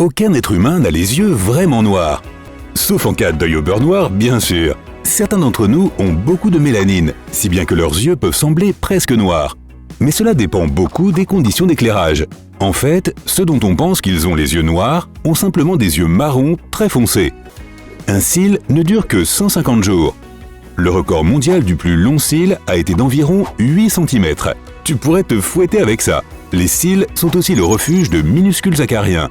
Aucun être humain n'a les yeux vraiment noirs. Sauf en cas d'œil au beurre noir, bien sûr. Certains d'entre nous ont beaucoup de mélanine, si bien que leurs yeux peuvent sembler presque noirs. Mais cela dépend beaucoup des conditions d'éclairage. En fait, ceux dont on pense qu'ils ont les yeux noirs ont simplement des yeux marrons très foncés. Un cil ne dure que 150 jours. Le record mondial du plus long cil a été d'environ 8 cm. Tu pourrais te fouetter avec ça. Les cils sont aussi le refuge de minuscules acariens.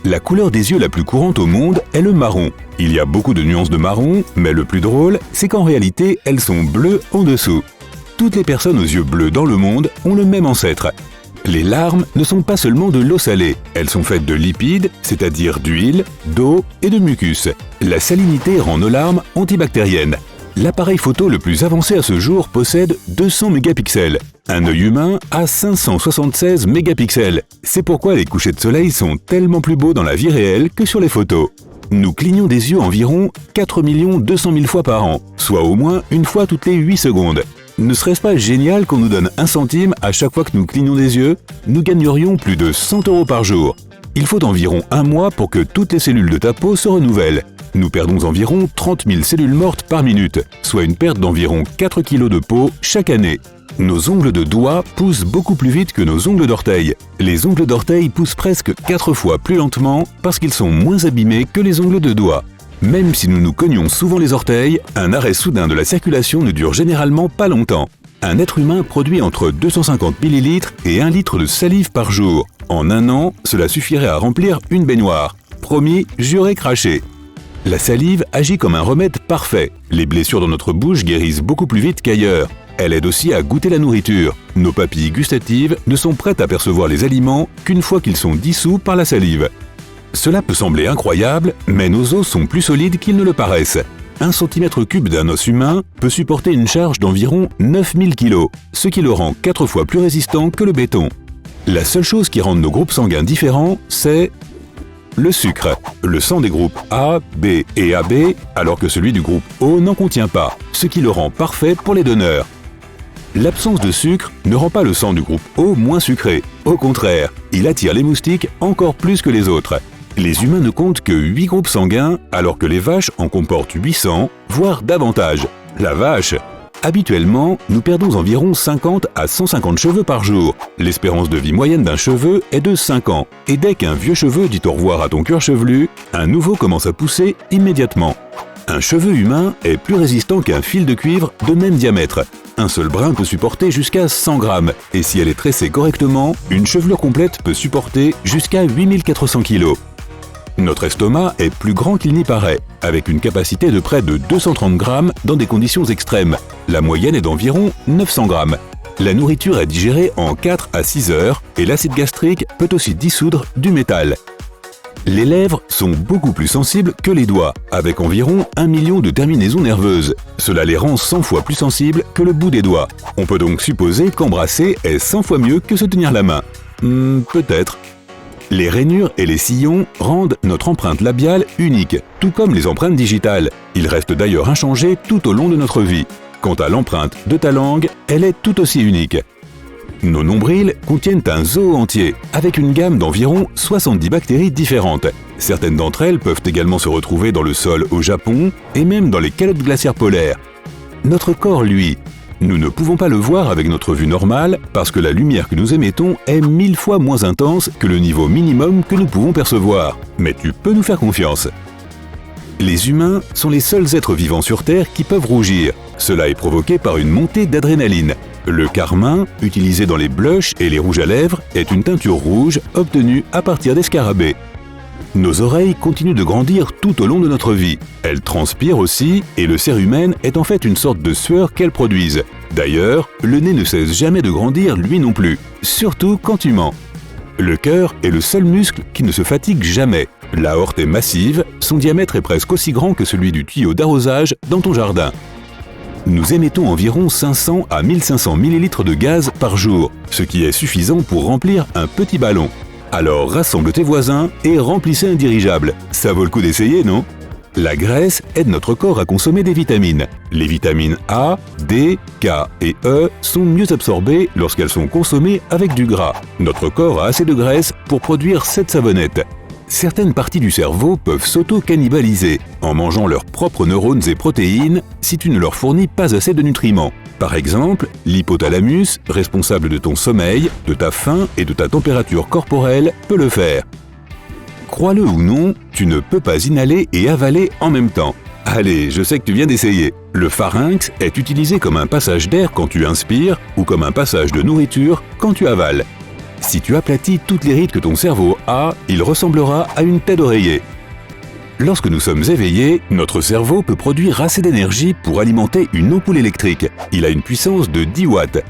La couleur des yeux la plus courante au monde est le marron. Il y a beaucoup de nuances de marron, mais le plus drôle, c'est qu'en réalité, elles sont bleues en dessous. Toutes les personnes aux yeux bleus dans le monde ont le même ancêtre. Les larmes ne sont pas seulement de l'eau salée, elles sont faites de lipides, c'est-à-dire d'huile, d'eau et de mucus. La salinité rend nos larmes antibactériennes. L'appareil photo le plus avancé à ce jour possède 200 mégapixels. Un œil humain a 576 mégapixels. C'est pourquoi les couchers de soleil sont tellement plus beaux dans la vie réelle que sur les photos. Nous clignons des yeux environ 4 200 000 fois par an, soit au moins une fois toutes les 8 secondes. Ne serait-ce pas génial qu'on nous donne 1 centime à chaque fois que nous clignons des yeux? Nous gagnerions plus de 100 € par jour. Il faut environ un mois pour que toutes les cellules de ta peau se renouvellent. Nous perdons environ 30 000 cellules mortes par minute, soit une perte d'environ 4 kg de peau chaque année. Nos ongles de doigts poussent beaucoup plus vite que nos ongles d'orteil. Les ongles d'orteil poussent presque 4 fois plus lentement parce qu'ils sont moins abîmés que les ongles de doigts. Même si nous nous cognons souvent les orteils, un arrêt soudain de la circulation ne dure généralement pas longtemps. Un être humain produit entre 250 ml et 1 litre de salive par jour. En un an, cela suffirait à remplir une baignoire. Promis, juré, craché. La salive agit comme un remède parfait. Les blessures dans notre bouche guérissent beaucoup plus vite qu'ailleurs. Elle aide aussi à goûter la nourriture. Nos papilles gustatives ne sont prêtes à percevoir les aliments qu'une fois qu'ils sont dissous par la salive. Cela peut sembler incroyable, mais nos os sont plus solides qu'ils ne le paraissent. 1 cm3 d'un os humain peut supporter une charge d'environ 9000 kg, ce qui le rend 4 fois plus résistant que le béton. La seule chose qui rend nos groupes sanguins différents, c'est le sucre. Le sang des groupes A, B et AB, alors que celui du groupe O n'en contient pas, ce qui le rend parfait pour les donneurs. L'absence de sucre ne rend pas le sang du groupe O moins sucré. Au contraire, il attire les moustiques encore plus que les autres. Les humains ne comptent que 8 groupes sanguins, alors que les vaches en comportent 800, voire davantage. La vache! Habituellement, nous perdons environ 50 à 150 cheveux par jour. L'espérance de vie moyenne d'un cheveu est de 5 ans. Et dès qu'un vieux cheveu dit au revoir à ton cuir chevelu, un nouveau commence à pousser immédiatement. Un cheveu humain est plus résistant qu'un fil de cuivre de même diamètre. Un seul brin peut supporter jusqu'à 100 grammes. Et si elle est tressée correctement, une chevelure complète peut supporter jusqu'à 8400 kg. Notre estomac est plus grand qu'il n'y paraît, avec une capacité de près de 230 grammes dans des conditions extrêmes. La moyenne est d'environ 900 grammes. La nourriture est digérée en 4 à 6 heures et l'acide gastrique peut aussi dissoudre du métal. Les lèvres sont beaucoup plus sensibles que les doigts, avec environ 1 million de terminaisons nerveuses. Cela les rend 100 fois plus sensibles que le bout des doigts. On peut donc supposer qu'embrasser est 100 fois mieux que se tenir la main. Peut-être. Les rainures et les sillons rendent notre empreinte labiale unique, tout comme les empreintes digitales. Ils restent d'ailleurs inchangés tout au long de notre vie. Quant à l'empreinte de ta langue, elle est tout aussi unique. Nos nombrils contiennent un zoo entier, avec une gamme d'environ 70 bactéries différentes. Certaines d'entre elles peuvent également se retrouver dans le sol au Japon et même dans les calottes glaciaires polaires. Notre corps, lui, nous ne pouvons pas le voir avec notre vue normale parce que la lumière que nous émettons est 1000 fois moins intense que le niveau minimum que nous pouvons percevoir. Mais tu peux nous faire confiance. Les humains sont les seuls êtres vivants sur Terre qui peuvent rougir. Cela est provoqué par une montée d'adrénaline. Le carmin, utilisé dans les blushs et les rouges à lèvres, est une teinture rouge obtenue à partir des scarabées. Nos oreilles continuent de grandir tout au long de notre vie. Elles transpirent aussi et le cérumen est en fait une sorte de sueur qu'elles produisent. D'ailleurs, le nez ne cesse jamais de grandir lui non plus, surtout quand tu mens. Le cœur est le seul muscle qui ne se fatigue jamais. L'aorte est massive, son diamètre est presque aussi grand que celui du tuyau d'arrosage dans ton jardin. Nous émettons environ 500 à 1500 ml de gaz par jour, ce qui est suffisant pour remplir un petit ballon. Alors rassemble tes voisins et remplissez un dirigeable. Ça vaut le coup d'essayer, non? La graisse aide notre corps à consommer des vitamines. Les vitamines A, D, K et E sont mieux absorbées lorsqu'elles sont consommées avec du gras. Notre corps a assez de graisse pour produire 7 savonnettes. Certaines parties du cerveau peuvent s'auto-cannibaliser en mangeant leurs propres neurones et protéines si tu ne leur fournis pas assez de nutriments. Par exemple, l'hypothalamus, responsable de ton sommeil, de ta faim et de ta température corporelle, peut le faire. Crois-le ou non, tu ne peux pas inhaler et avaler en même temps. Allez, je sais que tu viens d'essayer. Le pharynx est utilisé comme un passage d'air quand tu inspires ou comme un passage de nourriture quand tu avales. Si tu aplatis toutes les rides que ton cerveau a, il ressemblera à une tête d'oreiller. Lorsque nous sommes éveillés, notre cerveau peut produire assez d'énergie pour alimenter une ampoule électrique. Il a une puissance de 10 watts.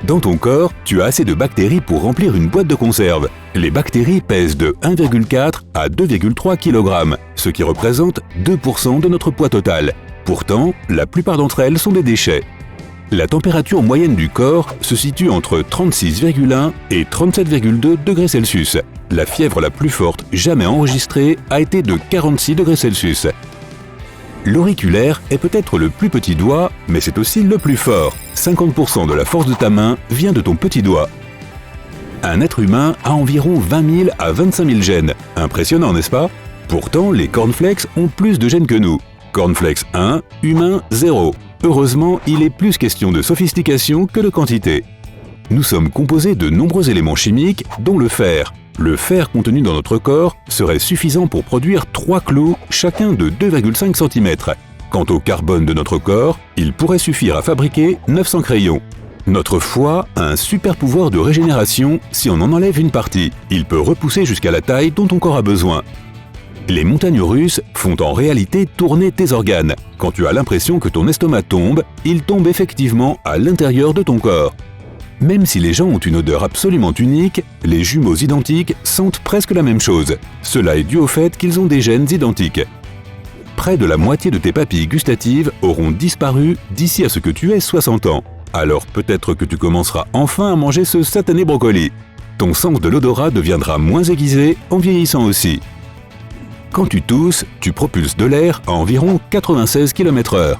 Dans ton corps, tu as assez de bactéries pour remplir une boîte de conserve. Les bactéries pèsent de 1,4 à 2,3 kg, ce qui représente 2% de notre poids total. Pourtant, la plupart d'entre elles sont des déchets. La température moyenne du corps se situe entre 36,1 et 37,2 degrés Celsius. La fièvre la plus forte jamais enregistrée a été de 46 degrés Celsius. L'auriculaire est peut-être le plus petit doigt, mais c'est aussi le plus fort. 50% de la force de ta main vient de ton petit doigt. Un être humain a environ 20 000 à 25 000 gènes. Impressionnant, n'est-ce pas? Pourtant, les cornflakes ont plus de gènes que nous. Cornflakes 1, humain 0. Heureusement, il est plus question de sophistication que de quantité. Nous sommes composés de nombreux éléments chimiques, dont le fer. Le fer contenu dans notre corps serait suffisant pour produire 3 clous, chacun de 2,5 cm. Quant au carbone de notre corps, il pourrait suffire à fabriquer 900 crayons. Notre foie a un super pouvoir de régénération si on en enlève une partie. Il peut repousser jusqu'à la taille dont ton corps a besoin. Les montagnes russes font en réalité tourner tes organes. Quand tu as l'impression que ton estomac tombe, il tombe effectivement à l'intérieur de ton corps. Même si les gens ont une odeur absolument unique, les jumeaux identiques sentent presque la même chose. Cela est dû au fait qu'ils ont des gènes identiques. Près de la moitié de tes papilles gustatives auront disparu d'ici à ce que tu aies 60 ans. Alors peut-être que tu commenceras enfin à manger ce satané brocoli. Ton sens de l'odorat deviendra moins aiguisé en vieillissant aussi. Quand tu tousses, tu propulses de l'air à environ 96 km/h.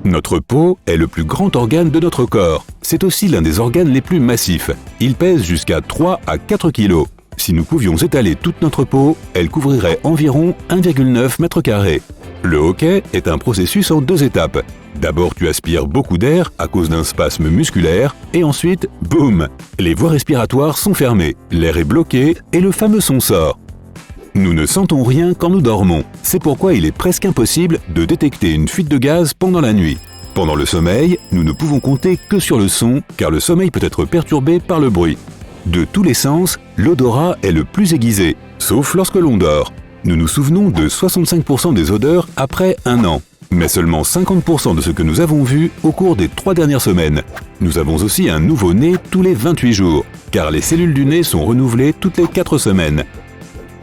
Notre peau est le plus grand organe de notre corps. C'est aussi l'un des organes les plus massifs. Il pèse jusqu'à 3 à 4 kg. Si nous pouvions étaler toute notre peau, elle couvrirait environ 1,9 m². Le hoquet est un processus en 2 étapes. D'abord, tu aspires beaucoup d'air à cause d'un spasme musculaire et ensuite, boum, les voies respiratoires sont fermées, l'air est bloqué et le fameux son sort. Nous ne sentons rien quand nous dormons. C'est pourquoi il est presque impossible de détecter une fuite de gaz pendant la nuit. Pendant le sommeil, nous ne pouvons compter que sur le son, car le sommeil peut être perturbé par le bruit. De tous les sens, l'odorat est le plus aiguisé, sauf lorsque l'on dort. Nous nous souvenons de 65% des odeurs après 1 an, mais seulement 50% de ce que nous avons vu au cours des 3 dernières semaines. Nous avons aussi un nouveau nez tous les 28 jours, car les cellules du nez sont renouvelées toutes les 4 semaines.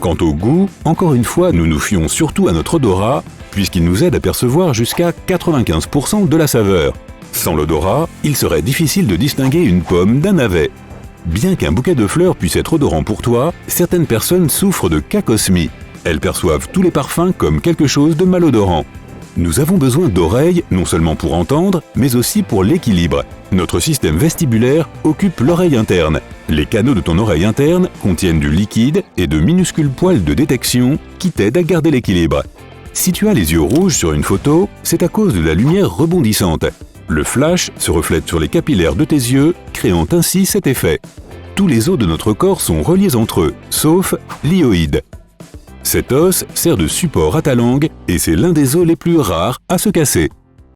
Quant au goût, encore une fois, nous nous fions surtout à notre odorat, puisqu'il nous aide à percevoir jusqu'à 95% de la saveur. Sans l'odorat, il serait difficile de distinguer une pomme d'un navet. Bien qu'un bouquet de fleurs puisse être odorant pour toi, certaines personnes souffrent de cacosmie. Elles perçoivent tous les parfums comme quelque chose de malodorant. Nous avons besoin d'oreilles non seulement pour entendre, mais aussi pour l'équilibre. Notre système vestibulaire occupe l'oreille interne. Les canaux de ton oreille interne contiennent du liquide et de minuscules poils de détection qui t'aident à garder l'équilibre. Si tu as les yeux rouges sur une photo, c'est à cause de la lumière rebondissante. Le flash se reflète sur les capillaires de tes yeux, créant ainsi cet effet. Tous les os de notre corps sont reliés entre eux, sauf l'hyoïde. Cet os sert de support à ta langue et c'est l'un des os les plus rares à se casser.